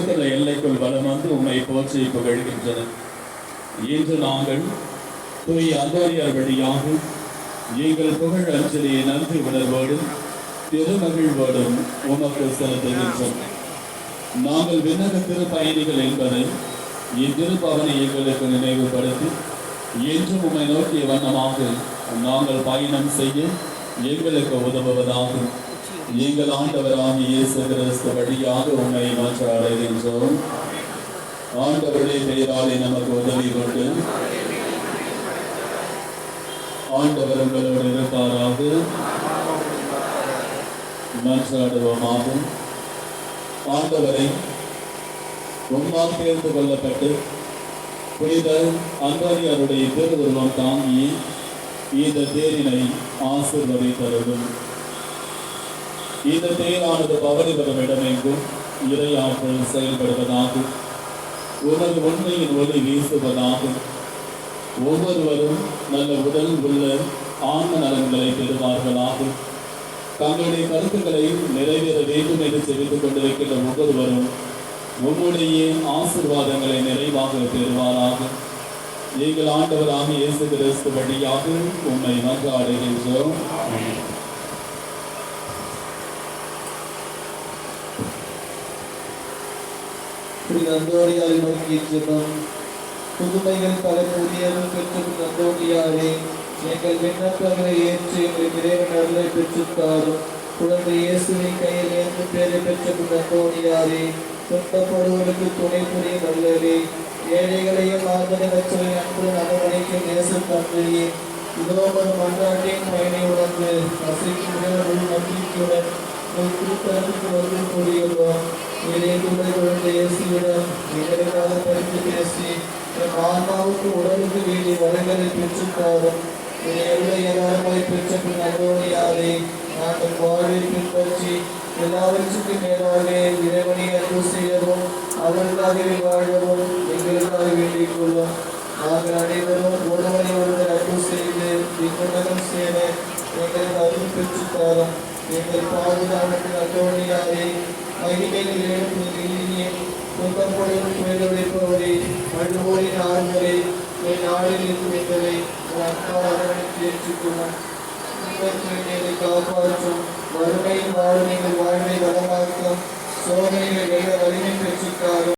எல்லைக்குள் வலம் வந்து உம்மை போற்றி புகழ்கின்றனர். இன்று நாங்கள் தூய் அந்தோனியார் வழியாக எங்கள் புகழ் அஞ்சலியை நன்றி உணர்வோடும் திருமகிழ்வோடும் உமக்கு செலுத்துகின்றோம். நாங்கள் விண்ணக திருப்பயணிகள் என்பதை இத்திருப்பவனை எங்களுக்கு நினைவுபடுத்தி என்றும் உம்மை நோக்கிய வண்ணமாக நாங்கள் பயணம் செய்ய எங்களுக்கு உதவுவதாகும். எங்கள் ஆண்டவராகிய இயேசு கிறிஸ்து வழியாக உம்மை மன்றாடுகின்றோம். ஆண்டவருடைய பெயராலே நமக்கு உதவி கொண்டு ஆண்டவர் உங்களோடு இருப்பாராக. மன்றாடுவோமாக. ஆண்டவரை உம்மால் தேர்ந்து கொள்ளப்பட்டு புனித அந்தோனியாருடைய திருவுருவம் தாங்கி இந்த தேரினை ஆசீர்வதித்தருளும். இந்த தேரானது பவனி வரும் இடமெங்கும் இறையாற்றல் செயல்படுவதாக, உமது உண்மையின் ஒளி வீசுவதாக, ஒவ்வொருவரும் நல்ல உடல் உள்ள ஆன்ம நலன்களை பெறுவார்களாக. தங்களுடைய கருத்துக்களை நிறைவேற வேண்டும் என்று தெரிவித்துக் கொண்டிருக்கின்ற ஒவ்வொருவரும் உம்முடைய ஆசீர்வாதங்களை நிறைவாக பெறுவாராக. எங்கள் ஆண்டவராக இயேசு கிறிஸ்து வழியாக உம்மை மன்றாடுகின்றோம். அந்தோனியாரை நோக்கி ஜெபம். புதுமைகள் பல புதியதும் பெற்று அந்தோனியாரே, எங்கள் விண்ணப்பங்களை ஏற்று எங்கள் இறைவன் அருளை பெற்றுத்தாரும். குழந்தை இயேசுவை கையில் ஏற்று பேரை பெற்ற அந்தோனியாரே, துன்பப்படுவதற்கு துணை புரியும் நல்லவே, ஏழைகளையும் ஆதரவற்றவை அன்பு நடவடிக்கை நேச தந்தையே, இதோ ஒரு மன்றாட்டின் பயனை உணர்ந்து அசைக்கும் நம்பிக்கையுடன் திருத்தலத்துக்கு வந்து கூடியுள்ளோம். குழந்தை இயேசுவிடம் எங்களுக்காக பரிந்து பேசி என் ஆன்மாவுக்கு உடலுக்கு வேண்டிய வரங்களை பெற்றுத்தாரும். ஏராளமாய் பெற்ற பின் அந்தோனியாரை நாங்கள் வாழ்வை பின்பற்றி எல்லாவற்றுக்கும் மேலாக இறைவனை அன்பு செய்யவும் அவருக்காகவே வாழவும் எங்களுக்காக வேண்டிக் கொள்ளும். நாங்கள் அனைவரும் ஒருவரை ஒருவர் அன்பு செய்து இக்குணகம் சேர எங்களுக்கு அருள் பெற்றுத்தாரும். எங்கள் பாதுகாவலுக்கு அந்தோனியாரை மகிமையில் எழுப்புவதிலேயே துன்பப்படும் பேரவைப்பவரை அழுவோரின் ஆறுவரை என் நாளில் இருந்தவை அன்பாளர்களுக்கு ஏற்றுக்கொள்ளும். துன்பத்தை காப்பாற்றும் வறுமையில் வாழும் எங்கள் வாழ்வை வளமாக்கும். சோதனைகள் வெள்ள வலிமை பெற்றுக்காரும்.